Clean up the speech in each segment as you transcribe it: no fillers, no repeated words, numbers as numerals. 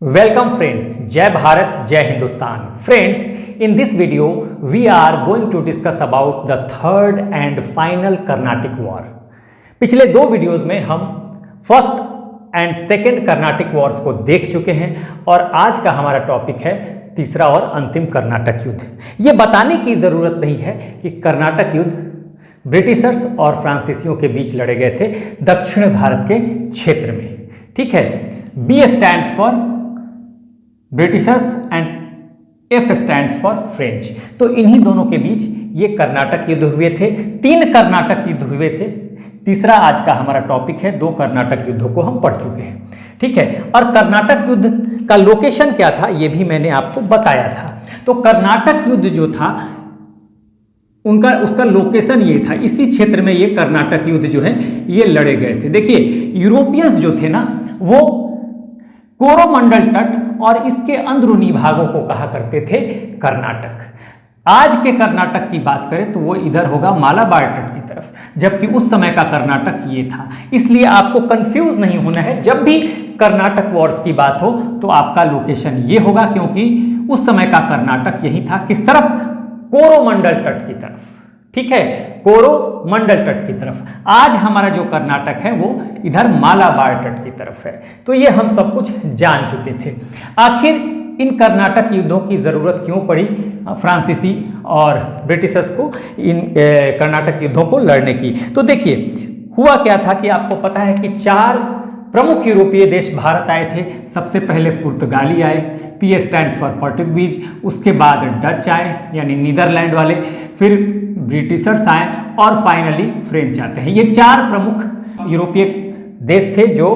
Welcome friends, जय भारत जय Hindustan. Friends, in this video we are going to discuss about the third and final Carnatic War। पिछले दो videos में हम first and second Carnatic Wars को देख चुके हैं और आज का हमारा टॉपिक है तीसरा और अंतिम कर्नाटक युद्ध। ये बताने की ज़रूरत नहीं है कि कर्नाटक युद्ध ब्रिटिशर्स और फ्रांसीसियों के बीच लड़े गए थे दक्षिण भारत के क्षेत्र में। ठीक है, B stands for Britishers and F stands for French. तो इन्हीं दोनों के बीच ये कर्नाटक युद्ध हुए थे। 3 कर्नाटक युद्ध हुए थे, तीसरा आज का हमारा टॉपिक है। 2 कर्नाटक युद्धों को हम पढ़ चुके हैं। ठीक है, और कर्नाटक युद्ध का लोकेशन क्या था ये भी मैंने आपको बताया था। तो कर्नाटक युद्ध जो था उसका लोकेशन ये था, इसी क्षेत्र में ये कर्नाटक युद्ध जो है ये लड़े गए थे। देखिए, यूरोपियंस जो थे ना वो कोरोमंडल तट और इसके अंदरूनी भागों को कहा करते थे कर्नाटक। आज के कर्नाटक की बात करें तो वो इधर होगा मालाबार तट की तरफ, जबकि उस समय का कर्नाटक ये था। इसलिए आपको कंफ्यूज नहीं होना है, जब भी कर्नाटक वॉर्स की बात हो तो आपका लोकेशन ये होगा, क्योंकि उस समय का कर्नाटक यही था। किस तरफ? कोरोमंडल तट की तरफ। ठीक है, कोरोमंडल तट की तरफ। आज हमारा जो कर्नाटक है वो इधर मालाबार तट की तरफ है। तो ये हम सब कुछ जान चुके थे। आखिर इन कर्नाटक युद्धों की ज़रूरत क्यों पड़ी फ्रांसीसी और ब्रिटिशर्स को इन कर्नाटक युद्धों को लड़ने की? तो देखिए, हुआ क्या था कि आपको पता है कि 4 प्रमुख यूरोपीय देश भारत आए थे। सबसे पहले पुर्तगाली आए, पी स्टैंड्स फॉर पोर्टुगीज, उसके बाद डच आए यानी नीदरलैंड वाले, फिर ब्रिटिशर्स आए और फाइनली फ्रेंच आते हैं। ये 4 प्रमुख यूरोपीय देश थे जो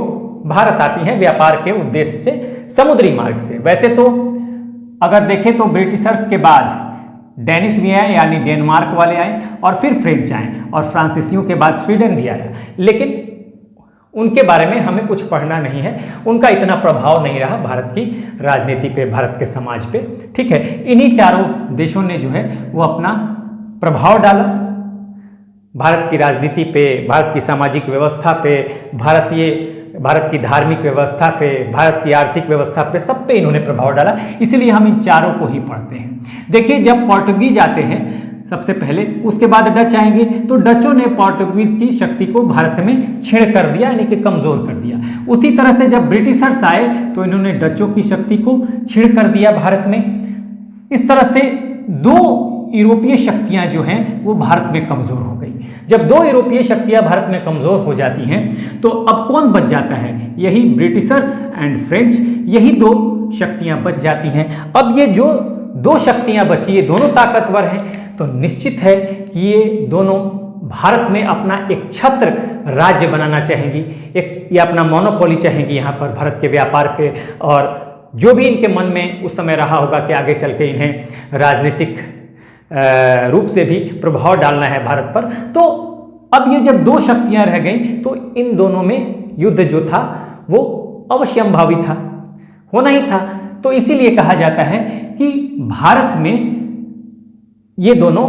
भारत आती हैं व्यापार के उद्देश्य से, समुद्री मार्ग से। वैसे तो अगर देखें तो ब्रिटिशर्स के बाद डेनिश भी आए यानी डेनमार्क वाले आए, और फिर फ्रेंच आए, और फ्रांसीसियों के बाद स्वीडन भी आया। लेकिन उनके बारे में हमें कुछ पढ़ना नहीं है, उनका इतना प्रभाव नहीं रहा भारत की राजनीति पे, भारत के समाज पे। ठीक है, इन्हीं चारों देशों ने जो है वो अपना प्रभाव डाला भारत की राजनीति पे, भारत की सामाजिक व्यवस्था पे, भारत की धार्मिक व्यवस्था पे, भारत की आर्थिक व्यवस्था पे, सब पे इन्होंने प्रभाव डाला। इसीलिए हम इन चारों को ही पढ़ते हैं। देखिए, जब पोर्टुगीज आते हैं सबसे पहले, उसके बाद डच आएंगे, तो डचों ने पोर्टुगीज की शक्ति को भारत में छीड़ कर दिया यानी कि कमजोर कर दिया। उसी तरह से जब ब्रिटिशर्स आए तो इन्होंने डचों की शक्ति को छीड़ कर दिया भारत में। इस तरह से 2 यूरोपीय शक्तियां जो हैं वो भारत में कमजोर हो गई। जब 2 यूरोपीय शक्तियां भारत में कमजोर हो जाती हैं तो अब कौन बच जाता है? यही ब्रिटिशर्स एंड फ्रेंच, यही 2 शक्तियां बच जाती हैं। अब ये जो 2 शक्तियां बची, ये दोनों ताकतवर हैं, तो निश्चित है कि ये दोनों भारत में अपना एक छत्र राज्य बनाना चाहेंगी, ये अपना मोनोपोली चाहेंगी यहाँ पर भारत के व्यापार पे, और जो भी इनके मन में उस समय रहा होगा कि आगे चल के इन्हें राजनीतिक रूप से भी प्रभाव डालना है भारत पर। तो अब ये जब 2 शक्तियां रह गई तो इन दोनों में युद्ध जो था वो अवश्यंभावी था, होना ही था। तो इसीलिए कहा जाता है कि भारत में ये दोनों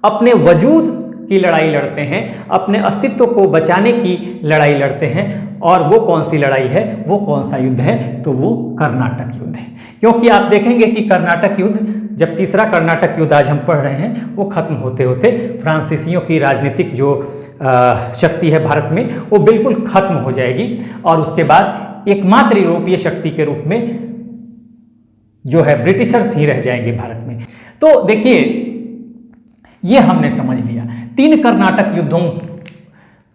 अपने वजूद की लड़ाई लड़ते हैं, अपने अस्तित्व को बचाने की लड़ाई लड़ते हैं। और वो कौन सी लड़ाई है, वो कौन सा युद्ध है? तो वो कर्नाटक युद्ध है। क्योंकि आप देखेंगे कि कर्नाटक युद्ध, जब तीसरा कर्नाटक युद्ध आज हम पढ़ रहे हैं, वो खत्म होते होते फ्रांसीसियों की राजनीतिक जो शक्ति है भारत में वो बिल्कुल खत्म हो जाएगी, और उसके बाद एकमात्र यूरोपीय शक्ति के रूप में जो है ब्रिटिशर्स ही रह जाएंगे भारत में। तो देखिए, ये हमने समझ लिया। 3 कर्नाटक युद्धों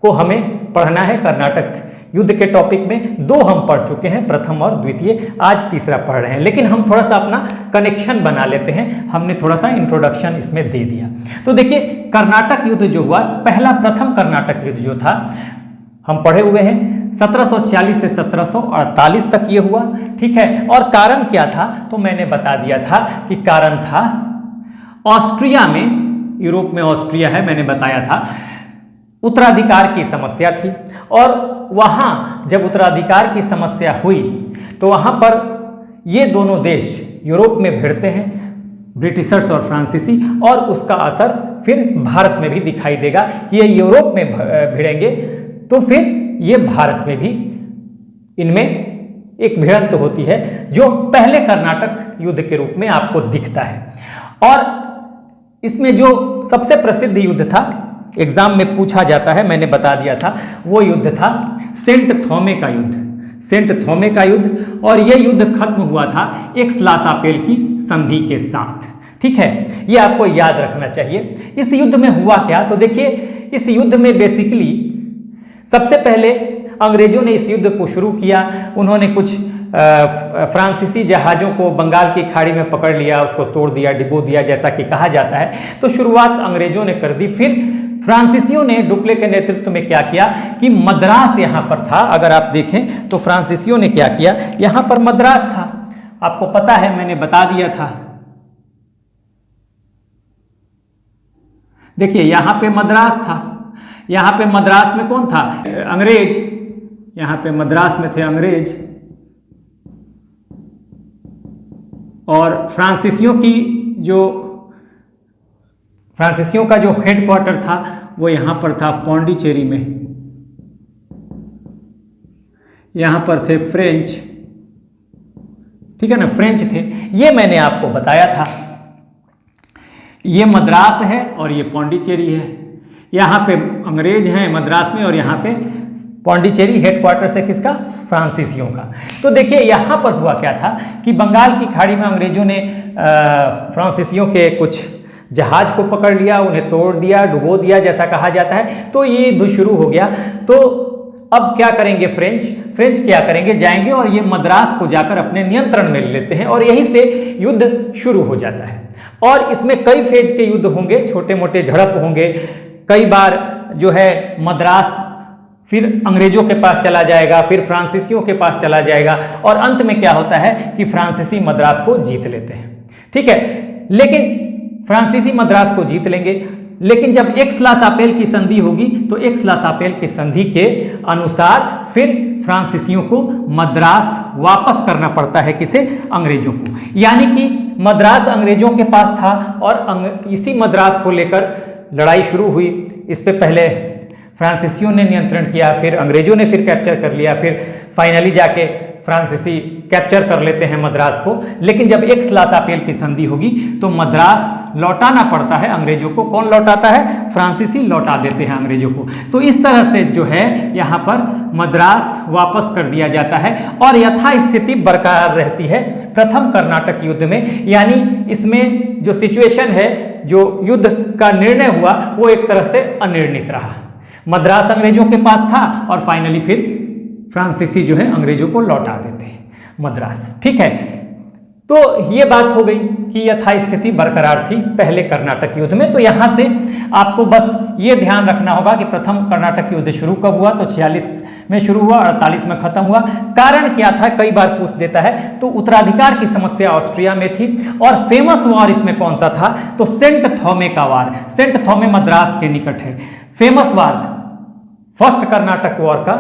को हमें पढ़ना है। कर्नाटक युद्ध के टॉपिक में 2 हम पढ़ चुके हैं, प्रथम और द्वितीय, आज तीसरा पढ़ रहे हैं। लेकिन हम थोड़ा सा अपना कनेक्शन बना लेते हैं, हमने थोड़ा सा इंट्रोडक्शन इसमें दे दिया। तो देखिए, कर्नाटक युद्ध जो हुआ, प्रथम कर्नाटक युद्ध जो था हम पढ़े हुए हैं, 1740 से 1748 तक ये हुआ। ठीक है, और कारण क्या था? तो मैंने बता दिया था कि कारण था ऑस्ट्रिया में, यूरोप में ऑस्ट्रिया है, मैंने बताया था, उत्तराधिकार की समस्या थी। और वहाँ जब उत्तराधिकार की समस्या हुई तो वहाँ पर ये दोनों देश यूरोप में भिड़ते हैं, ब्रिटिशर्स और फ्रांसीसी, और उसका असर फिर भारत में भी दिखाई देगा कि ये यूरोप में भिड़ेंगे तो फिर ये भारत में भी इनमें एक भिड़ंत होती है जो पहले कर्नाटक युद्ध के रूप में आपको दिखता है। और इसमें जो सबसे प्रसिद्ध युद्ध था, एग्जाम में पूछा जाता है, मैंने बता दिया था, वो युद्ध था सेंट थॉमे का युद्ध, सेंट थॉमे का युद्ध। और यह युद्ध खत्म हुआ था एक्स-ला-शापेल की संधि के साथ। ठीक है, ये आपको याद रखना चाहिए। इस युद्ध में हुआ क्या, तो देखिए इस युद्ध में बेसिकली सबसे पहले अंग्रेजों ने इस युद्ध को शुरू किया। उन्होंने कुछ फ्रांसीसी जहाज़ों को बंगाल की खाड़ी में पकड़ लिया, उसको तोड़ दिया, डिबो दिया, जैसा कि कहा जाता है। तो शुरुआत अंग्रेजों ने कर दी। फिर फ्रांसीसियों ने डुप्ले के नेतृत्व में क्या किया कि मद्रास यहाँ पर था। अगर आप देखें तो फ्रांसीसियों ने क्या किया, यहाँ पर मद्रास था, आपको पता है, मैंने बता दिया था। देखिए यहाँ पे मद्रास था, यहाँ पे मद्रास में कौन था, अंग्रेज। यहाँ पे मद्रास में थे अंग्रेज, और फ्रांसीसियों का जो हेडक्वार्टर था वो यहाँ पर था पौंडीचेरी में। यहाँ पर थे फ्रेंच, ठीक है ना, फ्रेंच थे। ये मैंने आपको बताया था। ये मद्रास है और ये पौंडीचेरी है। यहाँ पे अंग्रेज हैं मद्रास में, और यहाँ पे पौंडीचेरी हेडक्वार्टर से किसका, फ्रांसीसियों का। तो देखिए यहाँ पर हुआ क्या था कि बंगाल की खाड़ी में अंग्रेजों ने फ्रांसीसियों के कुछ जहाज को पकड़ लिया, उन्हें तोड़ दिया, डुबो दिया, जैसा कहा जाता है। तो ये युद्ध शुरू हो गया। तो अब क्या करेंगे फ्रेंच क्या करेंगे, जाएंगे और ये मद्रास को जाकर अपने नियंत्रण में ले लेते हैं, और यहीं से युद्ध शुरू हो जाता है। और इसमें कई फेज के युद्ध होंगे, छोटे मोटे झड़प होंगे। कई बार जो है मद्रास फिर अंग्रेजों के पास चला जाएगा, फिर फ्रांसीसियों के पास चला जाएगा, और अंत में क्या होता है कि फ्रांसीसी मद्रास को जीत लेते हैं। ठीक है, लेकिन फ्रांसीसी मद्रास को जीत लेंगे, लेकिन जब एक्स-ला-शापेल की संधि होगी तो एक्स-ला-शापेल की संधि के अनुसार फिर फ्रांसीसियों को मद्रास वापस करना पड़ता है, किसे, अंग्रेजों को। यानी कि मद्रास अंग्रेजों के पास था, और इसी मद्रास को लेकर लड़ाई शुरू हुई। इस पे पहले फ्रांसीसियों ने नियंत्रण किया, फिर अंग्रेजों ने फिर कैप्चर कर लिया, फिर फाइनली जाके फ्रांसीसी कैप्चर कर लेते हैं मद्रास को। लेकिन जब एक्स-ला-शापेल की संधि होगी तो मद्रास लौटाना पड़ता है अंग्रेजों को। कौन लौटाता है, फ्रांसीसी लौटा देते हैं अंग्रेजों को। तो इस तरह से जो है यहाँ पर मद्रास वापस कर दिया जाता है, और यथास्थिति बरकरार रहती है प्रथम कर्नाटक युद्ध में। यानी इसमें जो सिचुएशन है, जो युद्ध का निर्णय हुआ, वो एक तरह से अनिर्णित रहा। मद्रास अंग्रेजों के पास था, और फाइनली फिर फ्रांसीसी जो है अंग्रेजों को लौटा देते हैं मद्रास। ठीक है, तो ये बात हो गई कि यथास्थिति बरकरार थी पहले कर्नाटक युद्ध में। तो यहां से आपको बस ये ध्यान रखना होगा कि प्रथम कर्नाटक युद्ध शुरू कब हुआ, तो 46 में शुरू हुआ, 48 में खत्म हुआ। कारण क्या था, कई बार पूछ देता है। तो उत्तराधिकार की समस्या ऑस्ट्रिया में थी, और फेमस वॉर इसमें कौन सा था, तो सेंट थॉमे का वार। सेंट थॉमे मद्रास के निकट है। फेमस वार, फर्स्ट कर्नाटक वॉर का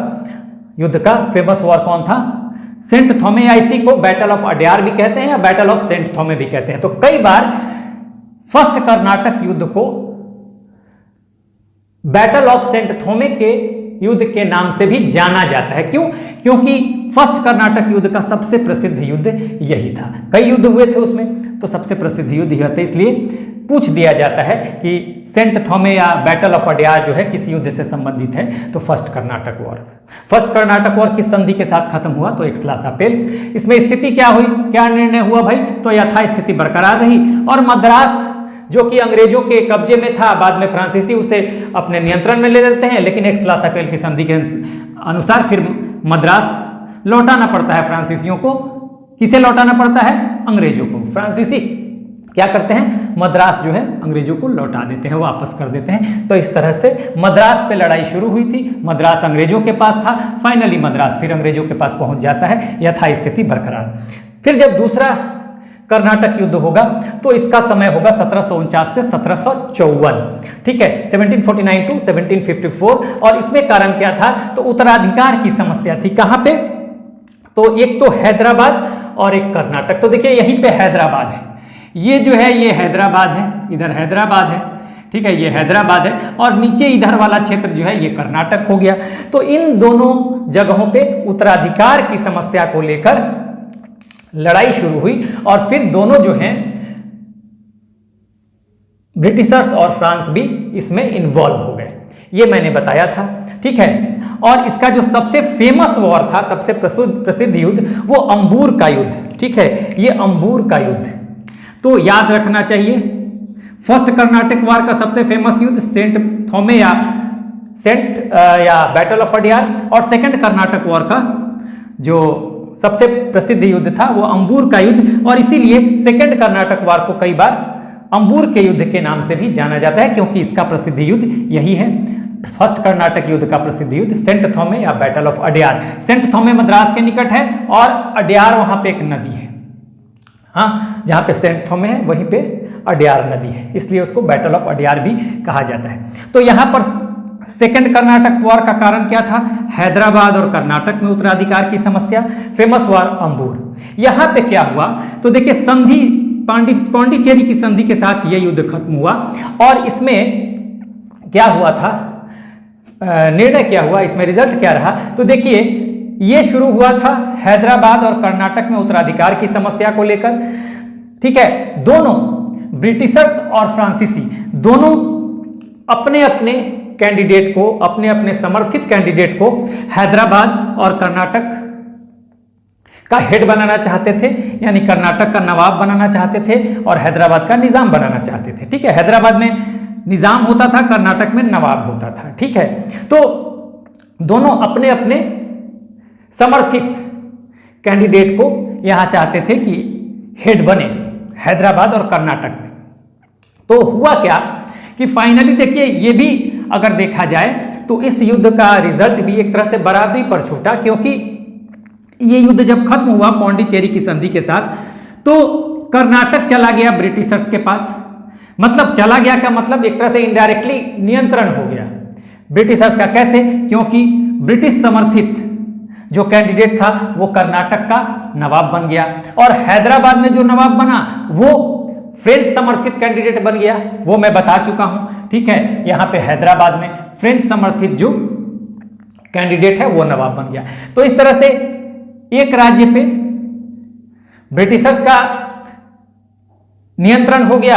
युद्ध का फेमस वॉर कौन था, सेंट थॉमे, या इसी को बैटल ऑफ अड्यार भी कहते हैं, या बैटल ऑफ सेंट थॉमे भी कहते हैं। तो कई बार फर्स्ट कर्नाटक युद्ध को बैटल ऑफ सेंट थॉमे के युद्ध के नाम से भी जाना जाता है। क्यों, क्योंकि फर्स्ट कर्नाटक युद्ध का सबसे प्रसिद्ध युद्ध यही था। कई युद्ध हुए थे उसमें, तो सबसे प्रसिद्ध युद्ध यह था। इसलिए पूछ दिया जाता है कि सेंट थॉमे या बैटल ऑफ अड्यार जो है किस युद्ध से संबंधित है, तो first Karnataka war. First Karnataka war किस संधि के साथ खत्म हुआ, तो एक्स-ला-शापेल। इसमें स्थिति क्या हुई, क्या निर्णय हुआ भाई, तो यथास्थिति बरकरार रही, और मद्रास जो कि अंग्रेजों के कब्जे में था, बाद में फ्रांसीसी उसे अपने नियंत्रण में ले लेते हैं। लेकिन एक्स-ला-शापेल की संधि के अनुसार फिर मद्रास लौटाना पड़ता है फ्रांसीसियों को। किसे लौटाना पड़ता है, अंग्रेजों को। फ्रांसीसी क्या करते हैं, मद्रास जो है अंग्रेजों को लौटा देते हैं, वापस कर देते हैं। तो इस तरह से मद्रास पे लड़ाई शुरू हुई थी। मद्रास अंग्रेजों के पास था, फाइनली मद्रास फिर अंग्रेजों के पास पहुंच जाता है, यथास्थिति बरकरार। फिर जब दूसरा कर्नाटक युद्ध होगा तो इसका समय होगा 1749 से 1754। ठीक है, 1749 टू 1754। और इसमें कारण क्या था, तो उत्तराधिकार की समस्या थी। कहां पे, तो एक तो हैदराबाद और एक कर्नाटक। तो देखिए यहीं पे हैदराबाद है, ये जो है ये हैदराबाद है, इधर हैदराबाद है, ठीक है, ये हैदराबाद है, और नीचे इधर वाला क्षेत्र जो है ये कर्नाटक हो गया। तो इन दोनों जगहों पे उत्तराधिकार की समस्या को लेकर लड़ाई शुरू हुई, और फिर दोनों जो हैं ब्रिटिशर्स और फ्रांस भी इसमें इन्वॉल्व हो गए, ये मैंने बताया था। ठीक है, और इसका जो सबसे फेमस वॉर था, सबसे प्रसिद्ध युद्ध, वो अंबूर का युद्ध। ठीक है, ये अंबूर का युद्ध तो याद रखना चाहिए। फर्स्ट कर्नाटक वार का सबसे फेमस युद्ध सेंट थॉमे या बैटल ऑफ अडियार, और सेकंड कर्नाटक वॉर का जो सबसे प्रसिद्ध युद्ध था वो अंबूर का युद्ध, और इसीलिए सेकंड कर्नाटक वार को कई बार अंबूर के युद्ध के नाम से भी जाना जाता है, क्योंकि इसका प्रसिद्ध युद्ध यही है। फर्स्ट कर्नाटक युद्ध का प्रसिद्ध युद्ध सेंट थॉमे या बैटल ऑफ अडियार। सेंट थॉमे मद्रास के निकट है, और अडियार वहां पे एक नदी है, हाँ, जहां पे सेंट थॉमे है वहीं पे अडियार नदी है, इसलिए उसको बैटल ऑफ अडियार भी कहा जाता है। तो यहां पर सेकंड कर्नाटक वॉर का कारण क्या था? हैदराबाद और कर्नाटक में उत्तराधिकार की समस्या, फेमस वॉर अंबूर। यहां पे क्या हुआ तो देखिए, संधि पांडिचेरी की संधि के साथ यह युद्ध खत्म हुआ, और इसमें क्या हुआ था, निर्णय क्या हुआ, इसमें रिजल्ट क्या रहा? तो देखिए, ये शुरू हुआ था हैदराबाद और कर्नाटक में उत्तराधिकार की समस्या को लेकर। ठीक है, दोनों ब्रिटिशर्स और फ्रांसीसी दोनों अपने अपने कैंडिडेट को, अपने अपने समर्थित कैंडिडेट को हैदराबाद और कर्नाटक का हेड बनाना चाहते थे, यानी कर्नाटक का नवाब बनाना चाहते थे और हैदराबाद का निजाम बनाना चाहते थे। ठीक है, हैदराबाद में निजाम होता था, कर्नाटक में नवाब होता था। ठीक है, तो दोनों अपने अपने समर्थित कैंडिडेट को यहां चाहते थे कि हेड बने हैदराबाद और कर्नाटक में। तो हुआ क्या कि फाइनली देखिए, ये भी अगर देखा जाए तो इस युद्ध का रिजल्ट भी एक तरह से बराबरी पर छूटा, क्योंकि ये युद्ध जब खत्म हुआ पांडिचेरी की संधि के साथ, तो कर्नाटक चला गया ब्रिटिशर्स के पास। मतलब चला गया का मतलब एक तरह से इनडायरेक्टली नियंत्रण हो गया ब्रिटिशर्स का। कैसे? क्योंकि ब्रिटिश समर्थित जो कैंडिडेट था वो कर्नाटक का नवाब बन गया, और हैदराबाद में जो नवाब बना वो फ्रेंच समर्थित कैंडिडेट बन गया, वो मैं बता चुका हूं। ठीक है, यहां पे हैदराबाद में फ्रेंच समर्थित जो कैंडिडेट है वो नवाब बन गया। तो इस तरह से एक राज्य पे ब्रिटिशर्स का नियंत्रण हो गया,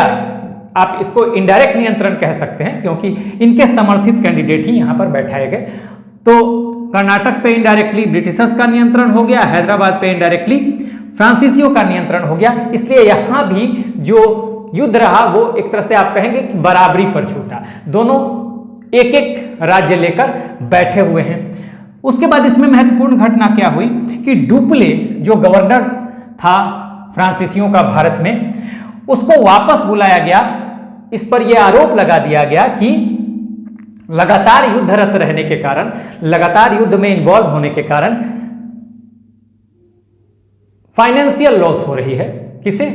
आप इसको इनडायरेक्ट नियंत्रण कह सकते हैं, क्योंकि इनके समर्थित कैंडिडेट ही यहां पर बैठाए गए। तो कर्नाटक पे इनडायरेक्टली ब्रिटिशर्स का नियंत्रण हो गया, हैदराबाद पे इनडायरेक्टली फ्रांसीसियों का नियंत्रण हो गया। इसलिए यहां भी जो युद्ध रहा वो एक तरह से आप कहेंगे कि बराबरी पर छूटा, दोनों एक एक राज्य लेकर बैठे हुए हैं। उसके बाद इसमें महत्वपूर्ण घटना क्या हुई कि डुप्ले जो गवर्नर था फ्रांसीसियों का भारत में, उसको वापस बुलाया गया। इस पर यह आरोप लगा दिया गया कि लगातार युद्धरत रहने के कारण, लगातार युद्ध में इन्वॉल्व होने के कारण फाइनेंशियल लॉस हो रही है। किसे?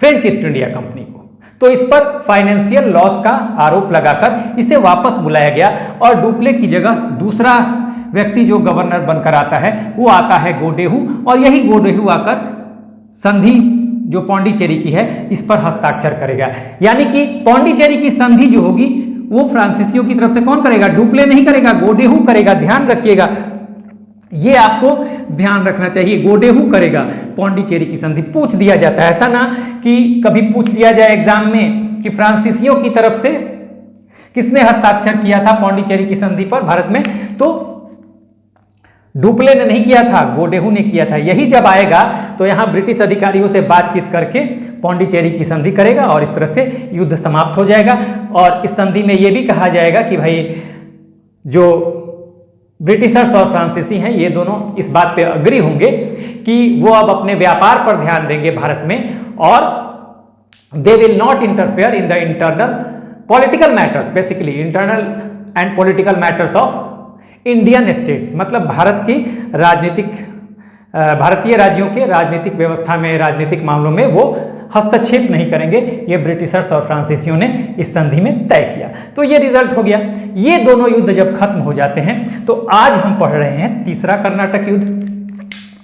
फ्रेंच ईस्ट इंडिया कंपनी को। तो इस पर फाइनेंशियल लॉस का आरोप लगाकर इसे वापस बुलाया गया, और डुप्ले की जगह दूसरा व्यक्ति जो गवर्नर बनकर आता है वो आता है गोडेहू, और यही गोडेहू आकर संधि जो पांडिचेरी की है इस पर हस्ताक्षर करेगा। यानी कि पांडिचेरी की संधि जो होगी वो फ्रांसीसियों की तरफ से कौन करेगा? डुप्ले नहीं करेगा, गोडेहू करेगा। ध्यान रखिएगा, ये आपको ध्यान रखना चाहिए, गोडेहू करेगा पांडिचेरी की संधि। पूछ दिया जाता है, ऐसा ना कि कभी पूछ दिया जाए एग्जाम में कि फ्रांसीसियों की तरफ से किसने हस्ताक्षर किया था पांडिचेरी की संधि पर भारत में, तो डुप्ले ने नहीं किया था, गोडेहू ने किया था। यही जब आएगा तो यहां ब्रिटिश अधिकारियों से बातचीत करके पांडिचेरी की संधि करेगा, और इस तरह से युद्ध समाप्त हो जाएगा। और इस संधि में यह भी कहा जाएगा कि भाई जो ब्रिटिशर्स और फ्रांसीसी हैं ये दोनों इस बात पे अग्री होंगे कि वो अब अपने व्यापार पर ध्यान देंगे भारत में, और they will not interfere in the internal political matters, basically internal and political matters of Indian states. मतलब भारत की राजनीतिक, भारतीय राज्यों के राजनीतिक व्यवस्था में, राजनीतिक मामलों में वो हस्तक्षेप नहीं करेंगे। ये ब्रिटिशर्स और फ्रांसीसियों ने इस संधि में तय किया। तो ये रिजल्ट हो गया। ये दोनों युद्ध जब खत्म हो जाते हैं तो आज हम पढ़ रहे हैं तीसरा कर्नाटक युद्ध।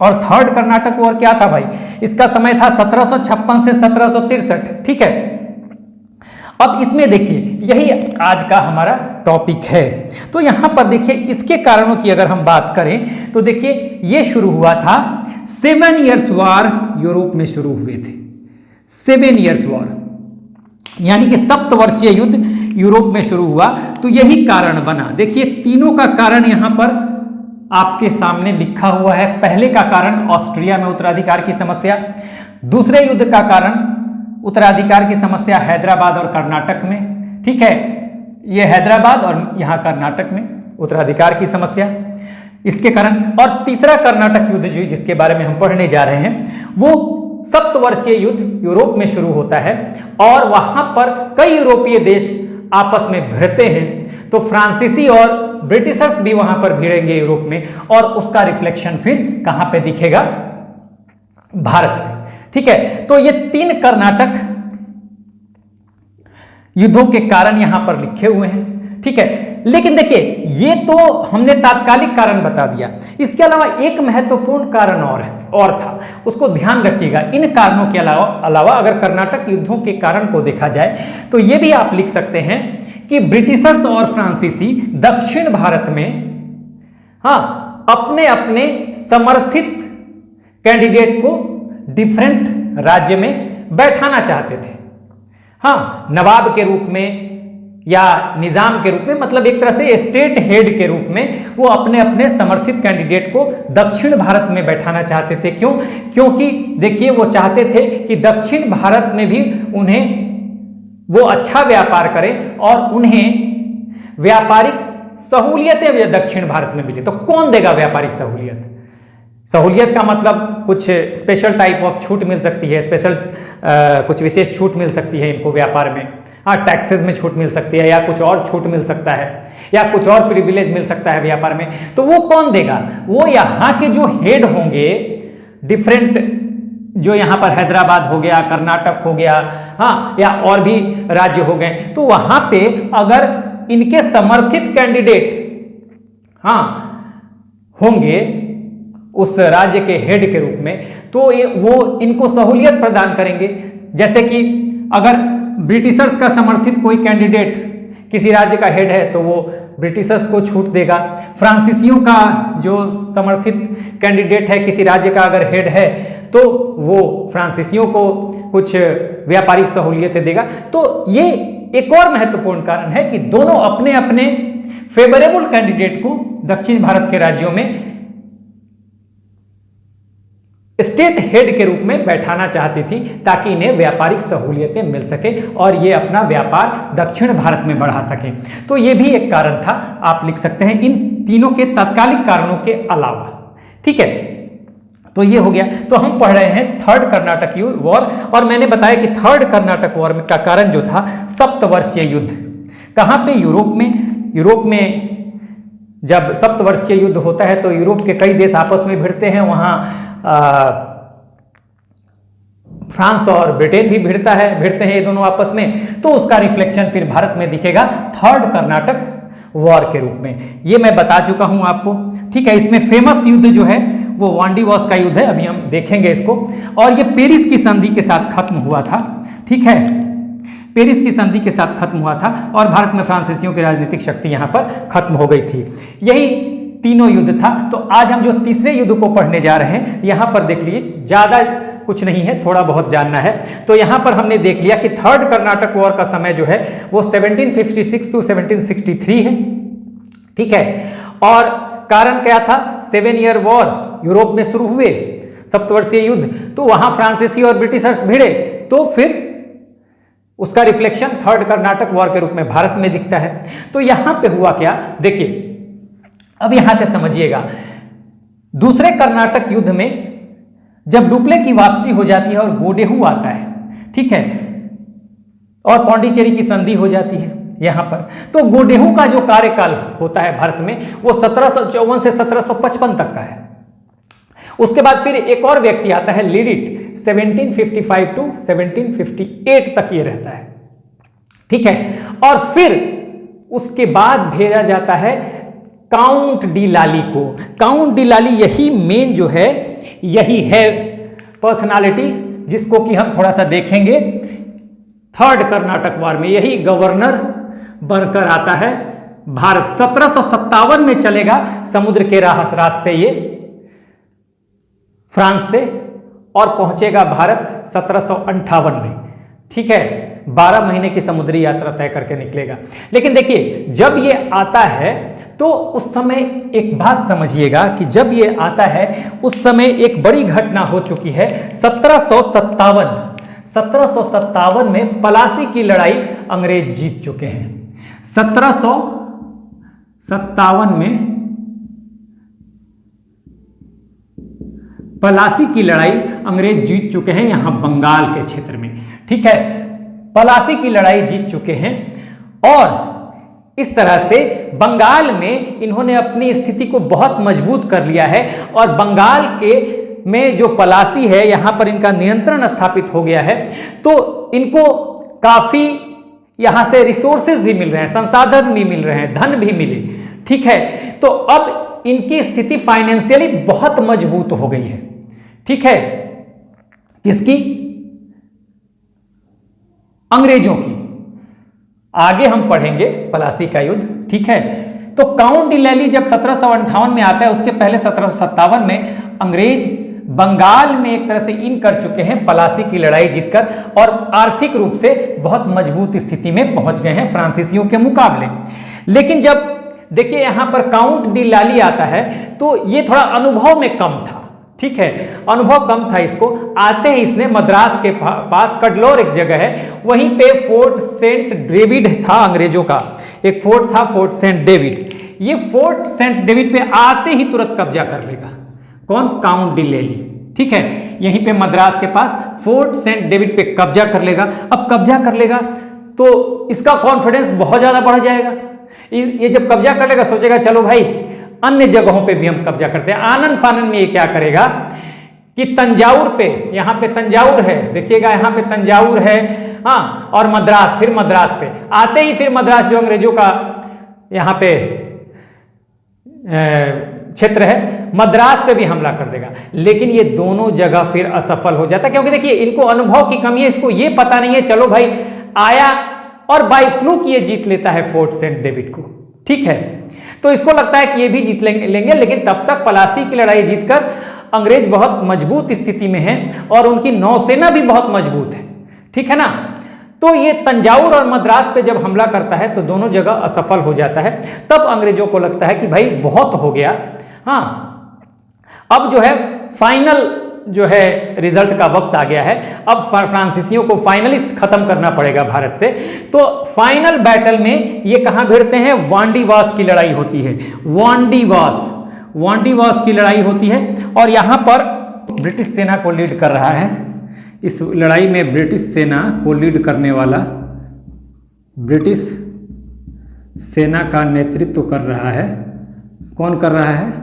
और थर्ड कर्नाटक वॉर क्या था भाई? इसका समय था 1756 से 1763। ठीक है, अब इसमें देखिए यही आज का हमारा टॉपिक है। तो यहां पर देखिए इसके कारणों की अगर हम बात करें तो देखिए ये शुरू हुआ था 7 ईयर्स वॉर यूरोप में शुरू हुए थे। 7 ईयर्स वॉर यानी कि सप्तवर्षीय युद्ध यूरोप में शुरू हुआ। तो यही कारण बना। देखिए तीनों का कारण यहां पर आपके सामने लिखा हुआ है। पहले का कारण ऑस्ट्रिया में उत्तराधिकार की समस्या, दूसरे युद्ध का कारण उत्तराधिकार की समस्या हैदराबाद और कर्नाटक में, ठीक है, ये हैदराबाद और यहाँ कर्नाटक में उत्तराधिकार की समस्या, इसके कारण। और तीसरा कर्नाटक युद्ध जो जिसके बारे में हम पढ़ने जा रहे हैं वो सप्तवर्षीय युद्ध यूरोप में शुरू होता है और वहां पर कई यूरोपीय देश आपस में भिड़ते हैं। तो फ्रांसीसी और ब्रिटिशर्स भी वहां पर भिड़ेंगे यूरोप में और उसका रिफ्लेक्शन फिर कहां पे दिखेगा? भारत में, ठीक है। तो ये 3 कर्नाटक युद्धों के कारण यहां पर लिखे हुए हैं, ठीक है। लेकिन देखिए ये तो हमने तात्कालिक कारण बता दिया, इसके अलावा एक महत्वपूर्ण कारण और था, उसको ध्यान रखिएगा। इन कारणों के अलावा अगर कर्नाटक युद्धों के कारण को देखा जाए तो ये भी आप लिख सकते हैं कि ब्रिटिशर्स और फ्रांसीसी दक्षिण भारत में अपने अपने समर्थित कैंडिडेट को डिफरेंट राज्य में बैठाना चाहते थे। नवाब के रूप में या निजाम के रूप में, मतलब एक तरह से स्टेट हेड के रूप में वो अपने अपने समर्थित कैंडिडेट को दक्षिण भारत में बैठाना चाहते थे। क्यों? क्योंकि देखिए वो चाहते थे कि दक्षिण भारत में भी उन्हें वो अच्छा व्यापार करें और उन्हें व्यापारिक सहूलियतें दक्षिण भारत में मिले। तो कौन देगा व्यापारिक सहूलियत? सहूलियत का मतलब कुछ स्पेशल टाइप ऑफ छूट मिल सकती है, स्पेशल कुछ विशेष छूट मिल सकती है इनको व्यापार में। टैक्सेस में छूट मिल सकती है या कुछ और छूट मिल सकता है या कुछ और प्रिविलेज मिल सकता है व्यापार में। तो वो कौन देगा? वो यहाँ के जो हेड होंगे डिफरेंट, जो यहाँ पर हैदराबाद हो गया, कर्नाटक हो गया, या और भी राज्य हो गए, तो वहां पे अगर इनके समर्थित कैंडिडेट होंगे उस राज्य के हेड के रूप में, तो वो इनको सहूलियत प्रदान करेंगे। जैसे कि अगर ब्रिटिशर्स का समर्थित कोई कैंडिडेट किसी राज्य का हेड है तो वो ब्रिटिशर्स को छूट देगा। फ्रांसीसियों का जो समर्थित कैंडिडेट है किसी राज्य का अगर हेड है तो वो फ्रांसीसियों को कुछ व्यापारिक सहूलियतें देगा। तो ये एक और महत्वपूर्ण कारण है कि दोनों अपने अपने फेवरेबल कैंडिडेट को दक्षिण भारत के राज्यों में स्टेट हेड के रूप में बैठाना चाहती थी ताकि इन्हें व्यापारिक सहूलियतें मिल सके और ये अपना व्यापार दक्षिण भारत में बढ़ा सके। तो ये भी एक कारण था, आप लिख सकते हैं इन तीनों के तात्कालिक कारणों के अलावा, ठीक है। तो ये हो गया। तो हम पढ़ रहे हैं थर्ड कर्नाटक वॉर, और मैंने बताया कि थर्ड कर्नाटक वॉर का कारण जो था सप्तवर्षीय युद्ध। कहां पे? यूरोप में। यूरोप में जब सप्तवर्षीय युद्ध होता है तो यूरोप के कई देश आपस में भिड़ते हैं। वहां फ्रांस और ब्रिटेन भी भिड़ते हैं ये दोनों आपस में। तो उसका रिफ्लेक्शन फिर भारत में दिखेगा थर्ड कर्नाटक वॉर के रूप में। ये मैं बता चुका हूं आपको, ठीक है। इसमें फेमस युद्ध जो है वो वांडीवॉस का युद्ध है, अभी हम देखेंगे इसको। और ये पेरिस की संधि के साथ खत्म हुआ था, ठीक है। पेरिस की संधि के साथ खत्म हुआ था और भारत में फ्रांसीसियों की राजनीतिक शक्ति यहां पर खत्म हो गई थी। यही तीनों युद्ध था। तो आज हम जो तीसरे युद्ध को पढ़ने जा रहे हैं, यहां पर देख लीजिए, ज्यादा कुछ नहीं है, थोड़ा बहुत जानना है। तो यहां पर हमने देख लिया कि थर्ड कर्नाटक वॉर का समय जो है वो 1756 टू 1763 है, ठीक है। और कारण क्या था? 7 ईयर वॉर यूरोप में शुरू हुए, सप्तवर्षीय युद्ध। तो वहां फ्रांसीसी और ब्रिटिशर्स भिड़े, तो फिर उसका रिफ्लेक्शन थर्ड कर्नाटक वॉर के रूप में भारत में दिखता है। तो यहां पे हुआ क्या, देखिए अब यहां से समझिएगा। दूसरे कर्नाटक युद्ध में जब डुप्ले की वापसी हो जाती है और गोडेहू आता है, ठीक है, और पौंडीचेरी की संधि हो जाती है यहां पर, तो गोडेहू का जो कार्यकाल होता है भारत में वो 1754 से 1755 तक का है। उसके बाद फिर एक और व्यक्ति आता है लिडिट, 1755 टू 1758 तक ये रहता है, ठीक है। और फिर उसके बाद भेजा जाता है काउंट डी लाली को। काउंट डी लाली यही मेन जो है, यही है पर्सनालिटी जिसको कि हम थोड़ा सा देखेंगे। थर्ड कर्नाटक वार में यही गवर्नर बनकर आता है भारत। 1757 में चलेगा समुद्र के रास्ते ये फ्रांस से और पहुंचेगा भारत 1758 में। ठीक है, 12 महीने की समुद्री यात्रा तय करके निकलेगा। लेकिन देखिए जब ये आता है तो उस समय एक बात समझिएगा कि जब ये आता है उस समय एक बड़ी घटना हो चुकी है। 1757 में पलासी की लड़ाई अंग्रेज जीत चुके हैं। 1757 में पलासी की लड़ाई अंग्रेज जीत चुके हैं यहां बंगाल के क्षेत्र में। ठीक है, पलासी की लड़ाई जीत चुके हैं और इस तरह से बंगाल में इन्होंने अपनी स्थिति को बहुत मजबूत कर लिया है और बंगाल के में जो पलासी है यहां पर इनका नियंत्रण स्थापित हो गया है। तो इनको काफी यहां से रिसोर्सेज भी मिल रहे हैं, संसाधन भी मिल रहे हैं, धन भी मिले। ठीक है, तो अब इनकी स्थिति फाइनेंशियली बहुत मजबूत हो गई है। ठीक है, किसकी? अंग्रेजों की। आगे हम पढ़ेंगे पलासी का युद्ध। ठीक है, तो काउंट डिलैली जब 1758 में आता है, उसके पहले 1757 में अंग्रेज बंगाल में एक तरह से इन कर चुके हैं पलासी की लड़ाई जीतकर और आर्थिक रूप से बहुत मजबूत स्थिति में पहुंच गए हैं फ्रांसीसियों के मुकाबले। लेकिन जब देखिए यहां पर काउंट डिलैली आता है तो ये थोड़ा अनुभव में कम था। ठीक है, अनुभव कम था इसको। आते ही इसने मद्रास के पास कडलोर एक जगह है, वहीं पे फोर्ट सेंट डेविड था अंग्रेजों का, एक फोर्ट था फोर्ट सेंट डेविड। ये फोर्ट सेंट डेविड पे आते ही तुरंत कब्जा कर लेगा। कौन? काउंट डिलैली। ठीक है, यहीं पे मद्रास के पास फोर्ट सेंट डेविड पे कब्जा कर लेगा। अब कब्जा कर लेगा तो इसका कॉन्फिडेंस बहुत ज्यादा बढ़ जाएगा। ये जब कब्जा कर लेगा सोचेगा चलो भाई अन्य जगहों पे भी हम कब्जा करते हैं। आनन फानन में ये क्या करेगा कि तंजाउर पे, यहाँ पे तंजाउर है, देखिएगा यहाँ पे तंजाउर है, हाँ, और मद्रास, फिर मद्रास पे आते ही फिर मद्रास जो अंग्रेजों का यहाँ पे क्षेत्र है, मद्रास पे भी हमला कर देगा। लेकिन ये दोनों जगह फिर असफल हो जाता है क्योंकि देखिए इनको अनुभव की कमी है, इसको ये पता नहीं है। चलो भाई आया और बाई फ्लूक ये जीत लेता है फोर्ट सेंट डेविड को। ठीक है, तो इसको लगता है कि ये भी जीत लेंगे, लेकिन तब तक पलासी की लड़ाई जीतकर अंग्रेज बहुत मजबूत स्थिति में हैं और उनकी नौसेना भी बहुत मजबूत है। ठीक है ना, तो ये तंजाउर और मद्रास पे जब हमला करता है तो दोनों जगह असफल हो जाता है। तब अंग्रेजों को लगता है कि भाई बहुत हो गया, हाँ, अब जो है फाइनल जो है रिजल्ट का वक्त आ गया है। अब फ्रांसीसियों को फाइनली खत्म करना पड़ेगा भारत से। तो फाइनल बैटल में ये कहां भिड़ते हैं? वांडीवास की लड़ाई होती है। वांडीवास की लड़ाई होती है और यहां पर ब्रिटिश सेना को लीड कर रहा है। इस लड़ाई में ब्रिटिश सेना को लीड करने वाला, ब्रिटिश सेना का नेतृत्व कर रहा है, कौन कर रहा है?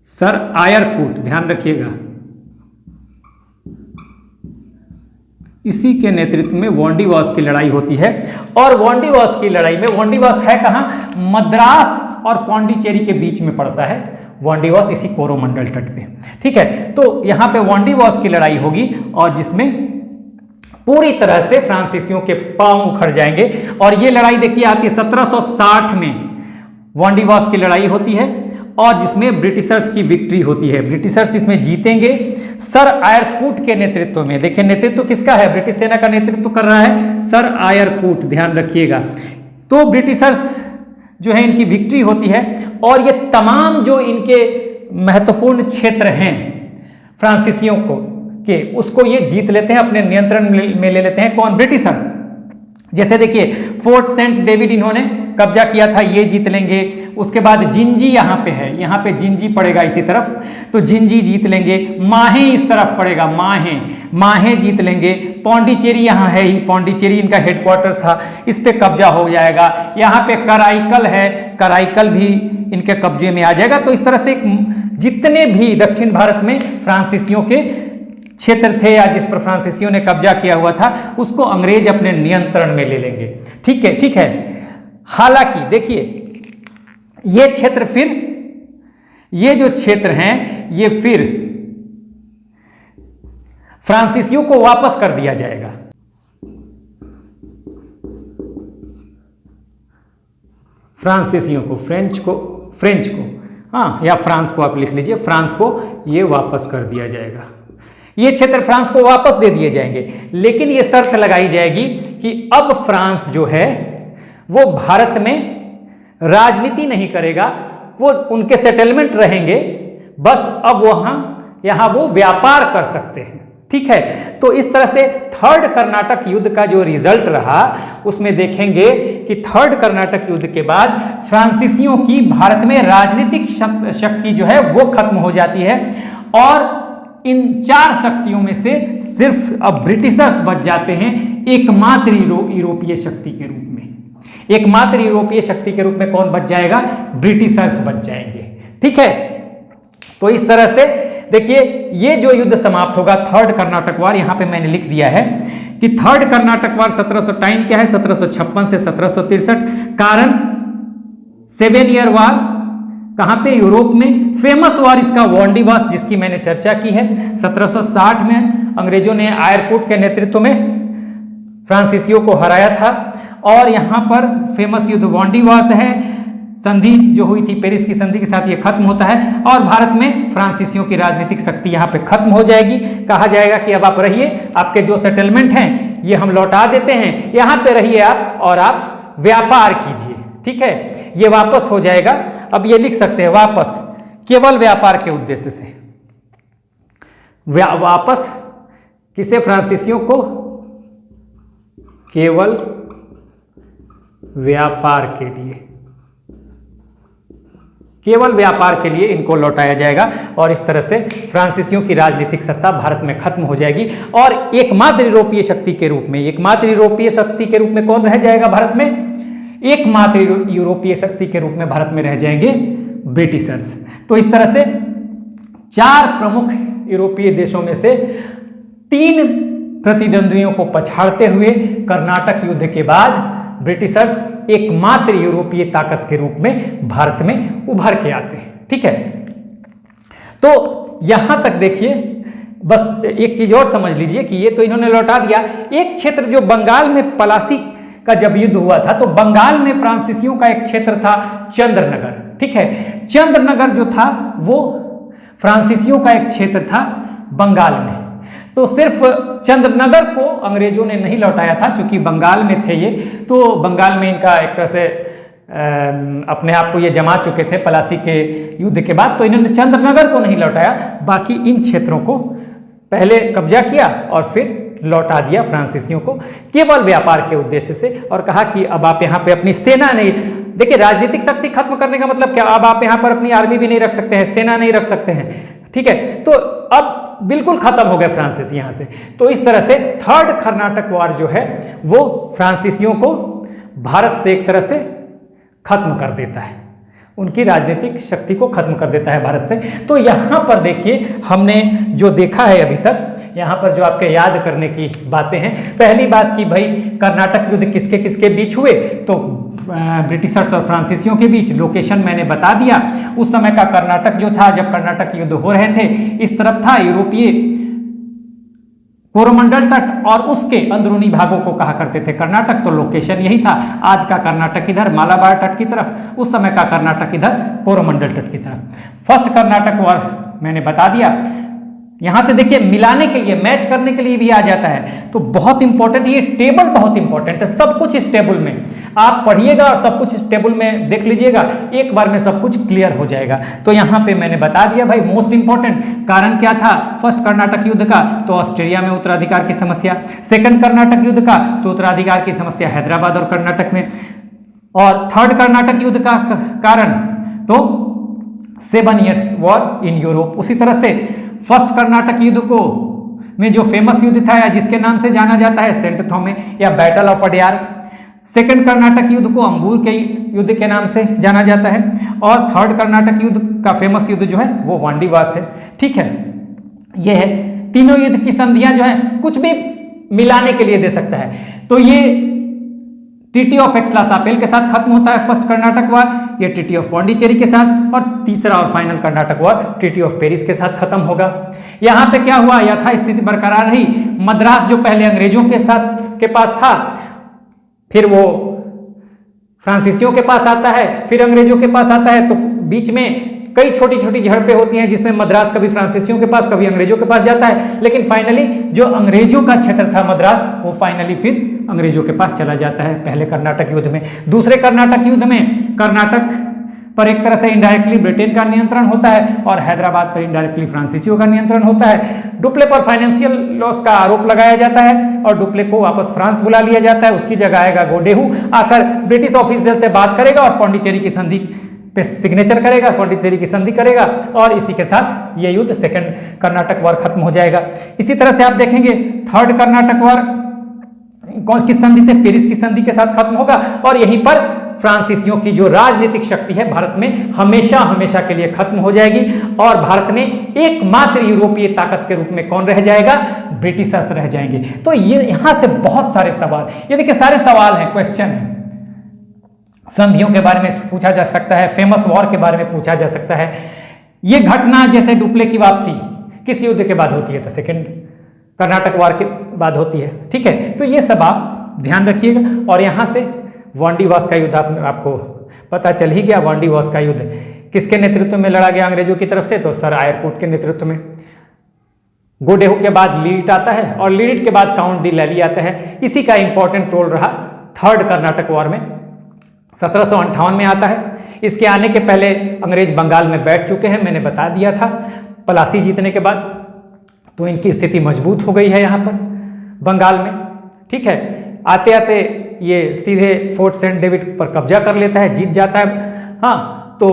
सर आयर कूट, ध्यान रखिएगा। इसी के नेतृत्व में वांडीवास की लड़ाई होती है और वांडीवास की लड़ाई में, वांडीवास है कहां? मद्रास और पौंडीचेरी के बीच में पड़ता है वांडीवास, इसी कोरोमंडल तट पे। ठीक है, तो यहां पे वांडीवास की लड़ाई होगी और जिसमें पूरी तरह से फ्रांसीसियों के पांव उखड़ जाएंगे। और ये लड़ाई देखिए आती है 1760 में वांडीवास की लड़ाई होती है और जिसमें ब्रिटिशर्स की विक्ट्री होती है। ब्रिटिशर्स इसमें जीतेंगे सर आयरकूट के नेतृत्व में। देखिए नेतृत्व किसका है? ब्रिटिश सेना का नेतृत्व कर रहा है सर आयरकूट, ध्यान रखिएगा। तो ब्रिटिशर्स जो है इनकी विक्ट्री होती है और ये तमाम जो इनके महत्वपूर्ण क्षेत्र हैं फ्रांसीसियों को के, उसको ये जीत लेते हैं, अपने नियंत्रण में ले लेते हैं। कौन? ब्रिटिशर्स। जैसे देखिए फोर्ट सेंट डेविड इन्होंने कब्जा किया था, ये जीत लेंगे। उसके बाद जिंजी यहाँ पे है, यहाँ पे जिंजी पड़ेगा इसी तरफ, तो जिंजी जीत लेंगे। माहे इस तरफ पड़ेगा, माहे जीत लेंगे। पौंडीचेरी यहाँ है ही, पौंडीचेरी इनका हेडक्वार्टर्स था, इस पे कब्जा हो जाएगा। यहाँ पे कराईकल है, कराईकल भी इनके कब्जे में आ जाएगा। तो इस तरह से जितने भी दक्षिण भारत में फ्रांसीसियों के क्षेत्र थे या जिस पर फ्रांसीसियों ने कब्जा किया हुआ था उसको अंग्रेज अपने नियंत्रण में ले लेंगे। ठीक है, ठीक है। हालांकि देखिए ये क्षेत्र फिर, ये जो क्षेत्र हैं ये फिर फ्रांसीसियों को वापस कर दिया जाएगा। फ्रांसीसियों को, फ्रेंच को हाँ, या फ्रांस को आप लिख लीजिए, फ्रांस को ये वापस कर दिया जाएगा। ये क्षेत्र फ्रांस को वापस दे दिए जाएंगे, लेकिन ये शर्त लगाई जाएगी कि अब फ्रांस जो है वो भारत में राजनीति नहीं करेगा, वो उनके सेटलमेंट रहेंगे, बस अब यहाँ वो व्यापार कर सकते हैं। ठीक है, तो इस तरह से थर्ड कर्नाटक युद्ध का जो रिजल्ट रहा उसमें देखेंगे कि थर्ड कर्नाटक युद्ध के बाद फ्रांसीसियों की भारत में राजनीतिक शक्ति जो है वो खत्म हो जाती है और इन 4 शक्तियों में से सिर्फ अब ब्रिटिशर्स बच जाते हैं एकमात्र यूरोपीय शक्ति के रूप में। एकमात्र यूरोपीय शक्ति के रूप में कौन बच जाएगा? ब्रिटिशर्स बच जाएंगे। ठीक है, तो इस तरह से देखिए ये जो युद्ध समाप्त होगा थर्ड कर्नाटक वार, यहां पे मैंने लिख दिया है कि थर्ड कर्नाटक वार 1700 टाइम क्या है 1756 से 1763। कारण 7 ईयर वार कहां पे? यूरोप में। फेमस वार इसका वांडीवास जिसकी मैंने चर्चा की है। 1760 में अंग्रेजों ने आयरकूट के नेतृत्व में फ्रांसीसियों को हराया था और यहां पर फेमस युद्ध वांडीवास है। संधि जो हुई थी पेरिस की संधि के साथ ये खत्म होता है और भारत में फ्रांसीसियों की राजनीतिक शक्ति यहाँ पे खत्म हो जाएगी। कहा जाएगा कि अब आप रहिए, आपके जो सेटलमेंट हैं ये हम लौटा देते हैं, यहाँ पे रहिए आप और आप व्यापार कीजिए। ठीक है, ये वापस हो जाएगा। अब ये लिख सकते हैं वापस केवल व्यापार के उद्देश्य से। वापस किसे? फ्रांसीसियों को केवल व्यापार के लिए, केवल व्यापार के लिए इनको लौटाया जाएगा और इस तरह से फ्रांसीसियों की राजनीतिक सत्ता भारत में खत्म हो जाएगी और एकमात्र यूरोपीय शक्ति के रूप में, एकमात्र यूरोपीय शक्ति के रूप में कौन रह जाएगा भारत में? एकमात्र यूरोपीय शक्ति के रूप में भारत में रह जाएंगे ब्रिटिशर्स। तो इस तरह से 4 प्रमुख यूरोपीय देशों में से 3 प्रतिद्वंद्वियों को पछाड़ते हुए कर्नाटक युद्ध के बाद ब्रिटिशर्स एकमात्र यूरोपीय ताकत के रूप में भारत में उभर के आते हैं। ठीक है, तो यहां तक देखिए, बस एक चीज और समझ लीजिए कि ये तो इन्होंने लौटा दिया। एक क्षेत्र जो बंगाल में पलासी का जब युद्ध हुआ था तो बंगाल में फ्रांसीसियों का एक क्षेत्र था चंद्रनगर। ठीक है, चंद्रनगर जो था वो फ्रांसीसियों का एक क्षेत्र था बंगाल में। तो सिर्फ चंद्रनगर को अंग्रेजों ने नहीं लौटाया था, क्योंकि बंगाल में थे ये, तो बंगाल में इनका एक तरह से अपने आप को ये जमा चुके थे पलासी के युद्ध के बाद, तो इन्होंने चंद्रनगर को नहीं लौटाया, बाकी इन क्षेत्रों को पहले कब्जा किया और फिर लौटा दिया फ्रांसीसियों को केवल व्यापार के उद्देश्य से और कहा कि अब आप यहाँ पे अपनी सेना नहीं, देखिए राजनीतिक शक्ति खत्म करने का मतलब क्या? अब आप यहाँ पर अपनी आर्मी भी नहीं रख सकते हैं, सेना नहीं रख सकते हैं। ठीक है, तो अब बिल्कुल खत्म हो गए फ्रांसीस यहां से। तो इस तरह से थर्ड कर्नाटक वार जो है वो फ्रांसीसियों को भारत से एक तरह से खत्म कर देता है, उनकी राजनीतिक शक्ति को खत्म कर देता है भारत से। तो यहां पर देखिए हमने जो देखा है अभी तक, यहां पर जो आपके याद करने की बातें हैं, पहली बात की भाई कर्नाटक युद्ध किसके किसके बीच हुए? तो ब्रिटिशर्स और फ्रांसीसियों के बीच। लोकेशन मैंने बता दिया। उस समय का कर्नाटक जो था, जब कर्नाटक युद्ध हो रहे थे, इस तरफ था यूरोपीय कोरोमंडल तट और उसके अंदरूनी भागों को कहा करते थे कर्नाटक। तो लोकेशन यही था। आज का कर्नाटक इधर मालाबार तट की तरफ, उस समय का कर्नाटक इधर कोरोमंडल तट की तरफ। फर्स्ट कर्नाटक वार मैंने बता दिया। यहां से देखिए मिलाने के लिए, मैच करने के लिए भी आ जाता है। तो बहुत इंपॉर्टेंट, ये टेबल बहुत इंपॉर्टेंट है। सब कुछ इस टेबल में आप पढ़िएगा और सब कुछ इस टेबल में देख लीजिएगा, एक बार में सब कुछ क्लियर हो जाएगा। तो यहां पे मैंने बता दिया भाई मोस्ट इंपॉर्टेंट कारण क्या था फर्स्ट कर्नाटक युद्ध का? तो ऑस्ट्रेलिया में उत्तराधिकार की समस्या। सेकंड कर्नाटक युद्ध का तो उत्तराधिकार की समस्या हैदराबाद और कर्नाटक में। और थर्ड कर्नाटक युद्ध का कारण तो 7 ईयर्स वॉर इन यूरोप। उसी तरह से फर्स्ट कर्नाटक युद्ध को में जो फेमस युद्ध था या जिसके नाम से जाना जाता है सेंट थॉमे या battle of Adyar. Second Karnataka युद्ध को अंगूर के युद्ध के नाम से जाना जाता है और थर्ड कर्नाटक युद्ध का फेमस युद्ध जो है वो वांडीवास है। ठीक है, ये है। तीनों युद्ध की संधियां जो है कुछ भी मिलाने के लिए दे सकता है। तो ये ट्रीटी ऑफ एक्स-ला-सापेल के साथ खत्म होता है फर्स्ट कर्नाटक वार, ये ट्रीटी ऑफ पौंडीचेरी के साथ, और तीसरा और final Karnataka war treaty of Paris के साथ खत्म होगा। यहाँ पे क्या हुआ, यथास्थिति बरकरार रही। मद्रास जो पहले अंग्रेजों के साथ के पास था, फिर वो फ्रांसीसियों के पास आता है, फिर अंग्रेजों के पास आता है, तो बीच में कई छोटी छोटी झड़पें होती हैं जिसमें मद्रास कभी फ्रांसीसियों के पास कभी अंग्रेजों के पास जाता है, लेकिन फाइनली जो अंग्रेजों का क्षेत्र था मद्रास, वो फाइनली फिर अंग्रेजों के पास चला जाता है पहले कर्नाटक युद्ध में। दूसरे कर्नाटक युद्ध में कर्नाटक पर एक तरह से इनडायरेक्टली ब्रिटेन का नियंत्रण होता है और हैदराबाद पर इनडायरेक्टली फ्रांसीसियों का नियंत्रण होता है। डुप्ले पर फाइनेंशियल लॉस का आरोप लगाया जाता है और डुप्ले को वापस फ्रांस बुला लिया जाता है। उसकी जगह आएगा गोडेहू, आकर ब्रिटिश ऑफिसर से बात करेगा और पौंडीचेरी की संधि पे सिग्नेचर करेगा, पौंडीचेरी की संधि करेगा, और इसी के साथ ये युद्ध सेकंड कर्नाटक वार खत्म हो जाएगा। इसी तरह से आप देखेंगे थर्ड कर्नाटक वार कौन किस संधि से, पेरिस की संधि के साथ खत्म होगा, और यहीं पर फ्रांसीसियों की जो राजनीतिक शक्ति है भारत में हमेशा हमेशा के लिए खत्म हो जाएगी और भारत में एकमात्र यूरोपीय ताकत के रूप में कौन रह जाएगा, ब्रिटिशर्स रह जाएंगे। तो ये यहां से बहुत सारे सवाल, ये देखिए सारे सवाल हैं, क्वेश्चन है। संधियों के बारे में पूछा जा सकता है, फेमस वॉर के बारे में पूछा जा सकता है। ये घटना जैसे डुप्ले की वापसी किस युद्ध के बाद होती है, तो सेकंड कर्नाटक वार के बाद होती है। ठीक है, तो ये सब आप ध्यान रखिएगा। और यहां से वांडीवास का युद्ध आपको पता चल ही गया। वांडीवास का युद्ध किसके नेतृत्व में लड़ा गया अंग्रेजों की तरफ से, तो सर आयरकूट के नेतृत्व में। गोडेहू के बाद लीडिट आता है और लीडिट के बाद काउंट डी लैली आता है। इसी का इंपॉर्टेंट रोल रहा थर्ड कर्नाटक वार में। 1758 में आता है। इसके आने के पहले अंग्रेज बंगाल में बैठ चुके हैं, मैंने बता दिया था प्लासी जीतने के बाद, तो इनकी स्थिति मजबूत हो गई है यहाँ पर बंगाल में। ठीक है, आते आते ये सीधे फोर्ट सेंट डेविड पर कब्जा कर लेता है, जीत जाता है। हाँ, तो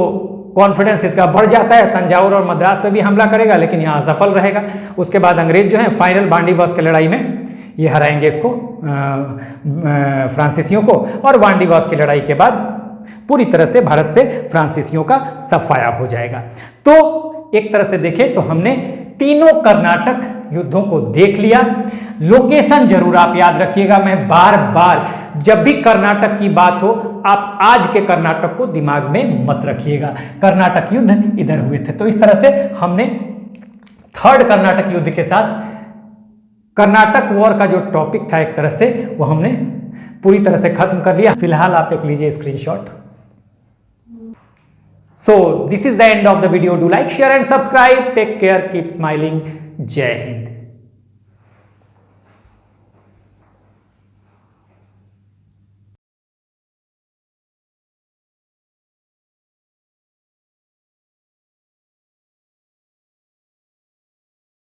कॉन्फिडेंस इसका बढ़ जाता है, तंजावुर और मद्रास पे भी हमला करेगा लेकिन यहाँ असफल रहेगा। उसके बाद अंग्रेज जो है फाइनल वांडीवास की लड़ाई में ये हराएंगे इसको, फ्रांसीसियों को, और वांडीवास की लड़ाई के बाद पूरी तरह से भारत से फ्रांसीसियों का सफाया हो जाएगा। तो एक तरह से देखें तो हमने तीनों कर्नाटक युद्धों को देख लिया। लोकेशन जरूर आप याद रखिएगा, मैं बार बार जब भी कर्नाटक की बात हो आप आज के कर्नाटक को दिमाग में मत रखिएगा। कर्नाटक युद्ध इधर हुए थे। तो इस तरह से हमने थर्ड कर्नाटक युद्ध के साथ कर्नाटक वॉर का जो टॉपिक था एक तरह से वो हमने पूरी तरह से खत्म कर लिया। फिलहाल आप एक लीजिए screenshot. So this is the end of the video. Do like, share and subscribe. Take care. Keep smiling. Jai Hind.